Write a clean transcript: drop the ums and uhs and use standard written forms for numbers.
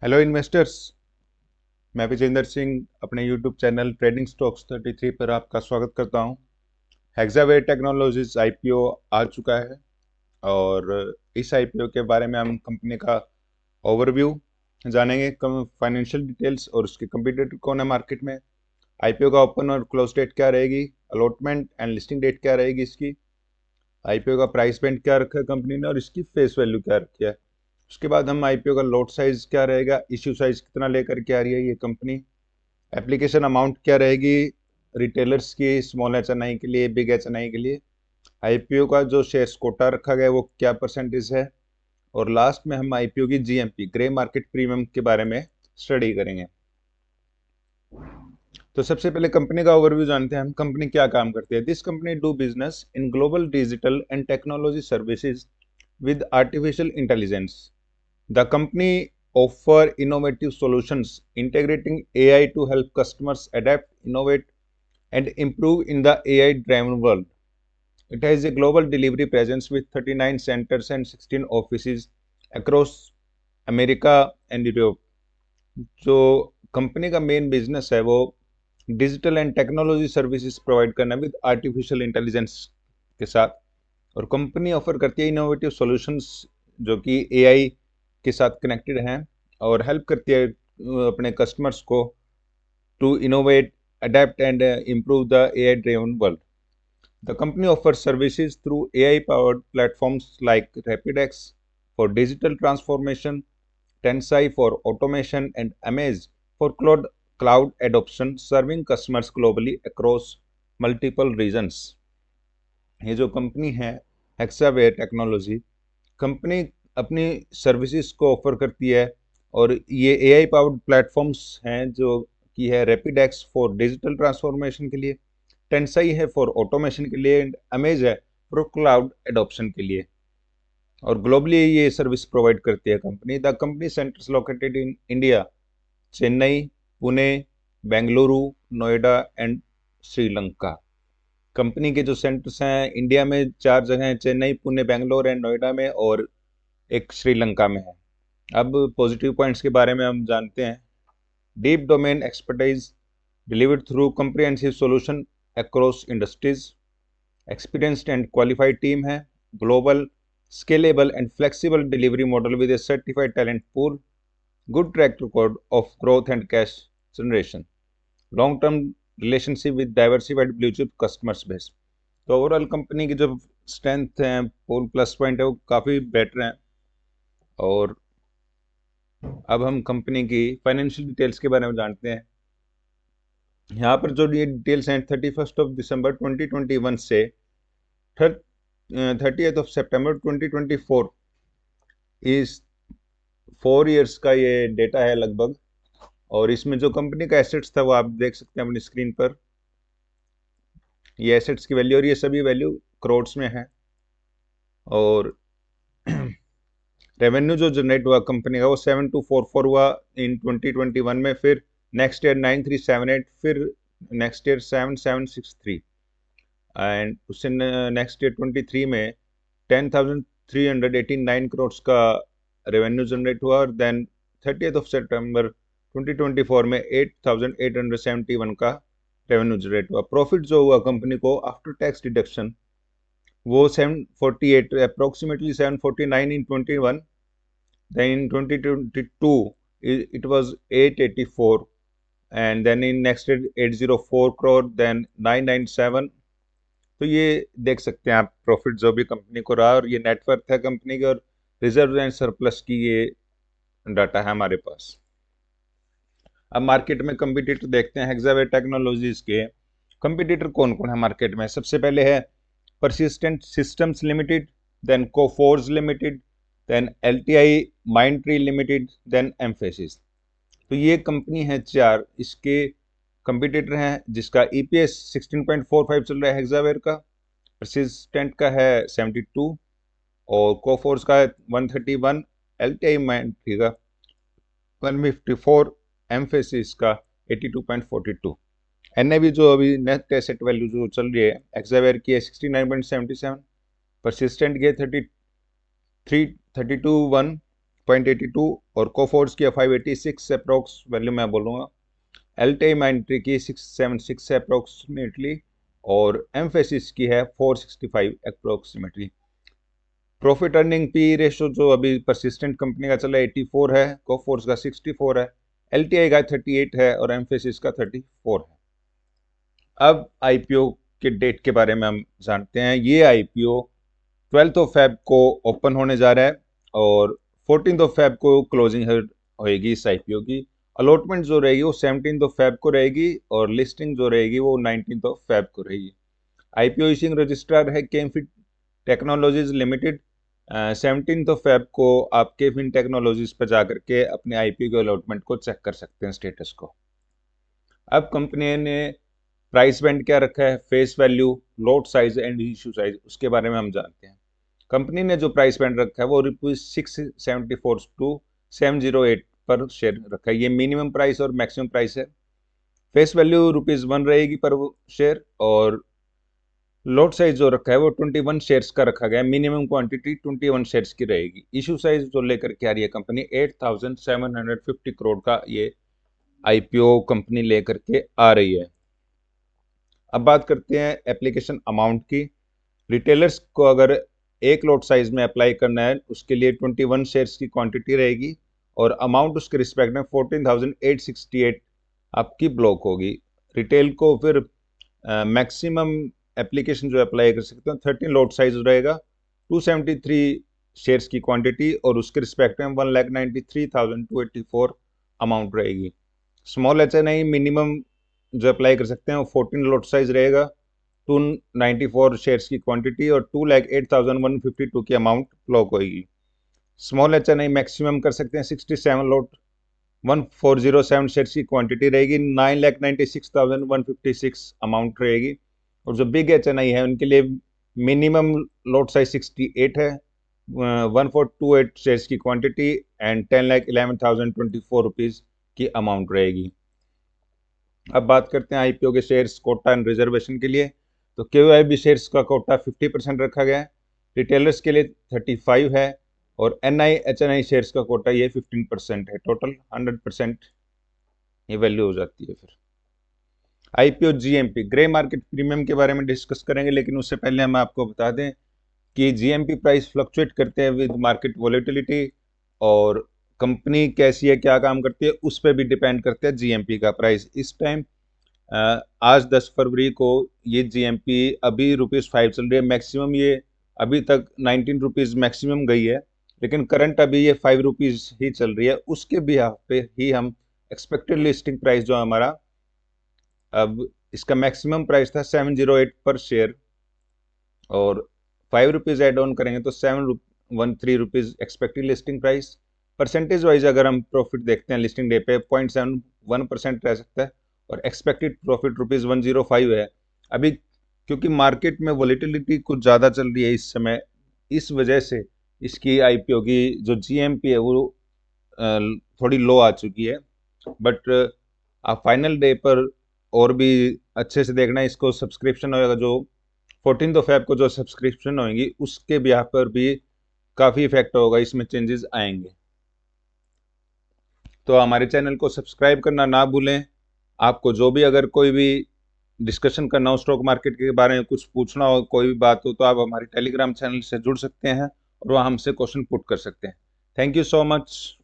Hello investors. मैं विजेंद्र सिंह अपने YouTube channel trading stocks 33 पर आपका स्वागत करता हूं। हेक्सावेयर टेक्नोलॉजीज आईपीओ आ चुका है और इस आईपीओ के बारे में हम कंपनी का ओवरव्यू जानेंगे, कम फाइनेंशियल डिटेल्स और उसके कंपटीटर कौन है मार्केट में, आईपीओ का ओपन और क्लोज डेट क्या रहेगी, अलॉटमेंट एंड लिस्टिंग डेट क्या रहेगी इसकी, आईपीओ का प्राइस बैंड क्या रखा है कंपनी ने और इसकी फेस वैल्यू क्या रखी है। उसके बाद हम आईपीओ का लॉट साइज क्या रहेगा, इश्यू साइज कितना लेकर के आ रही है ये कंपनी, एप्लीकेशन अमाउंट क्या रहेगी रिटेलर्स की, स्मॉल एचएनआई के लिए, बिग एचएनआई के लिए, आईपीओ का जो शेयर्स कोटा रखा गया है वो क्या परसेंटेज है, और लास्ट में हम आईपीओ की जीएमपी ग्रे मार्केट प्रीमियम के बारे में स्टडी करेंगे। तो सबसे पहले कंपनी का ओवरव्यू जानते हैं हम, कंपनी क्या काम करती है। This company do business in global digital and technology services with artificial intelligence. The company offer innovative solutions integrating AI to help customers adapt, innovate, and improve in the AI-driven world. It has a global delivery presence with 39 centers and 16 offices across America and Europe. जो company का main business है वो digital and technology services provide करना with artificial intelligence के साथ, और company offer करती है इनोवेटिव सॉल्यूशंस जो कि एआई के साथ कनेक्टेड हैं और हेल्प करती है अपने कस्टमर्स को to innovate, adapt and improve the AI driven world. The company offers services through AI powered platforms like RapidX for digital transformation, Tensai for automation, and Amaze for cloud adoption, serving customers globally across multiple regions. ये जो company है Hexaware technology, company अपनी services को offer करती है और ये AI powered platforms हैं जो कि है रैपिडेक्स फॉर डिजिटल ट्रांसफॉर्मेशन के लिए, टेंसाई है फॉर ऑटोमेशन के लिए, एंड अमेज है फॉर क्लाउड एडॉप्शन के लिए, और ग्लोबली ये सर्विस प्रोवाइड करती है company. The company centres located in India, Chennai, Pune, Bengaluru, Noida and Sri Lanka. Company के जो सेंटर्स हैं इंडिया में 4 जगह हैं, चेन्नई, पुणे, बेंगलोर एंड नोएडा में, और एक श्रीलंका में है। अब पॉजिटिव पॉइंट्स के बारे में हम जानते हैं। Deep domain expertise delivered through comprehensive solution across industries, experienced and qualified team है, global scalable and flexible delivery model with a certified talent pool, good track record of growth and cash generation, long term relationship with diversified blue chip customers base. तो overall company की जो strength है, pool plus point है, वो काफ़ी better हैं। और अब हम कंपनी की फाइनेंशियल डिटेल्स के बारे में जानते हैं। यहाँ पर जो ये डिटेल्स हैं 31 दिसंबर 2021 से 30 सितंबर 2024, इस 4 ईयर्स का ये डेटा है लगभग, और इसमें जो कंपनी का एसेट्स था वो आप देख सकते हैं अपनी स्क्रीन पर। ये एसेट्स की वैल्यू और ये सभी वैल्यू करोड्स में है, और रेवेन्यू जो जनरेट हुआ कंपनी का वो 7244 हुआ इन 2021 में, फिर नेक्स्ट ईयर 9378, फिर नेक्स्ट ईयर 7763, एंड उससे नेक्स्ट ईयर 23 में 10,389 करोड़ का रेवेन्यू जनरेट हुआ, और देन 30 सितंबर 2024 में 8,871 का रेवेन्यू जनरेट हुआ। प्रॉफिट जो हुआ कंपनी को आफ्टर टैक्स डिडक्शन वो 748, approximately 749 in 21, then in 2022 it was 884, and then in next year 804 crore, then 997। तो ये देख सकते हैं आप प्रॉफिट जो भी कंपनी को रहा, और ये नेटवर्थ है कंपनी की, और रिजर्व एंड सरप्लस की ये डाटा है हमारे पास। अब मार्केट में कंपटीटर देखते हैं हेक्सावेयर टेक्नोलॉजीज के। कंपटीटर कौन कौन है मार्केट में? सबसे पहले है Persistent Systems Limited, then Coforge Limited, then LTI Mindtree Limited, then Mphasis. तो ये कंपनी है 4, इसके कंपटीटर हैं, जिसका ईपीएस 16.45 चल रहा है हेक्सावेयर का, परसिस्टेंट का है 72, और कोफोर्स का है 131, एलटीआई माइंडट्री का 154, एम्फेसिस का 82.42। एनएवी जो अभी नेट एसेट वैल्यू जो चल रही है हेक्सावेयर की है 69.77, परसिस्टेंट की है 32.1, 0.82 और कोफोर्स की है 586 अप्रोक्स वैल्यू मैं बोलूँगा। एल्टेमाइंट्री की 676 है अप्रोक्सीमेटली और एम्फेसिस की है 465 approximately. Profit earning P ratio जो अभी परसिस्टेंट कंपनी का चला 84 है, कोफोर्स का 64 है, एलटीआई का 38 है और एम्फेसिस का 34 है। अब आईपीओ के डेट के बारे में हम जानते हैं। ये आईपीओ 12 फेब को ओपन होने जा रहा है और 14 फेब को क्लोजिंग होएगी इस आईपीओ की। अलॉटमेंट जो रहेगी वो 17 फेब को रहेगी और लिस्टिंग जो रहेगी वो 19 फेब को रहेगी। आईपीओ इशिंग रजिस्ट्रार है केमफिट टेक्नोलॉजीज लिमिटेड। 17 फेब को आप केफिन टेक्नोलॉजीज पर जाकर के अपने आईपीओ के अलॉटमेंट को चेक कर सकते हैं स्टेटस को। अब कंपनी ने प्राइस बैंड क्या रखा है, face value, lot size and issue size, उसके बारे में हम जानते हैं। कंपनी ने जो प्राइस बैंड रखा है वो ₹674 to 708 पर शेयर रखा है। ये मिनिमम प्राइस और मैक्सिमम प्राइस है। फेस वैल्यू ₹1 रहेगी पर शेयर और लॉट साइज जो रखा है वो 21 शेयर्स का रखा गया है। मिनिमम क्वांटिटी 21 शेयर्स की रहेगी। इशू साइज जो लेकर के आ रही है कंपनी 8,750 करोड़ का ये आईपीओ कंपनी लेकर के आ रही है। अब बात करते हैं एप्लीकेशन अमाउंट की। रिटेलर्स को अगर एक लॉट साइज में अप्लाई करना है उसके लिए 21 शेयर्स की क्वांटिटी रहेगी और अमाउंट उसके रिस्पेक्ट में 14,868 आपकी ब्लॉक होगी। रिटेल को फिर मैक्सिमम एप्लीकेशन जो अप्लाई कर सकते हैं 13 लॉट साइज रहेगा, 273 शेयर्स की क्वांटिटी और उसके रिस्पेक्ट में 1,93,284 अमाउंट रहेगी। स्मॉल एचएनआई मिनिमम जो अप्लाई कर सकते हैं वो 14 लॉट साइज रहेगा, 294 शेयर्स की क्वांटिटी और 2,08,152 की अमाउंट ब्लॉक होगी। स्मॉल एचएनआई मैक्सिमम कर सकते हैं 67 लॉट 1407 शेयर्स की क्वांटिटी रहेगी, 9,96,156 अमाउंट रहेगी। और जो बिग एचएनआई है उनके लिए मिनिमम लॉट साइज 68 है, 1428 शेयर्स की क्वांटिटी एंड 10,11,024 रुपीज़ की अमाउंट रहेगी। अब बात करते हैं आईपीओ के शेयर्स कोटा एंड रिजर्वेशन के लिए। तो केओआईबी शेयर्स का कोटा 50% रखा गया है, रिटेलर्स के लिए 35 है और एनआई एचएनआई शेयर्स का कोटा ये 15% है। टोटल 100% ये वैल्यू हो जाती है। फिर IPO GMP grey market premium के बारे में डिस्कस करेंगे, लेकिन उससे पहले हम आपको बता दें कि जीएमपी प्राइस फ्लक्चुएट करते हैं विद मार्केट वॉलेटिलिटी और कंपनी कैसी है, क्या काम करती है, उस पर भी डिपेंड करता है जीएमपी का प्राइस। इस टाइम आज 10 फरवरी को ये जीएमपी अभी ₹5 चल रही है। मैक्सिमम ये अभी तक 19 रुपीज़ मैक्सिमम गई है, लेकिन करंट अभी ये 5 रुपीज़ ही चल रही है। उसके बिहाफ पे ही हम एक्सपेक्टेड लिस्टिंग प्राइस जो हमारा, अब इसका मैक्सिमम प्राइस था 708 पर शेयर और 5 रुपीज़ एड ऑन करेंगे तो 713 rupees expected listing price. Percentage wise अगर हम प्रॉफिट देखते हैं लिस्टिंग डे पे 0.71% रह सकता है और एक्सपेक्टेड प्रॉफिट ₹105 है। अभी क्योंकि मार्केट में वॉलेटिलिटी कुछ ज़्यादा चल रही है इस समय, इस वजह से इसकी आईपीओ की जो जीएमपी है वो थोड़ी लो आ चुकी है। बट आप फाइनल डे पर और भी अच्छे से देखना, इसको सब्सक्रिप्शन होगा जो 14 फेब को जो सब्सक्रिप्शन होंगी उसके ब्याह पर भी काफ़ी इफेक्ट होगा, इसमें चेंजेस आएंगे। तो हमारे चैनल को सब्सक्राइब करना ना भूलें। आपको जो भी अगर कोई भी डिस्कशन करना हो स्टॉक मार्केट के बारे में, कुछ पूछना हो, कोई भी बात हो, तो आप हमारे टेलीग्राम चैनल से जुड़ सकते हैं और वहाँ हमसे क्वेश्चन पुट कर सकते हैं। Thank you so much.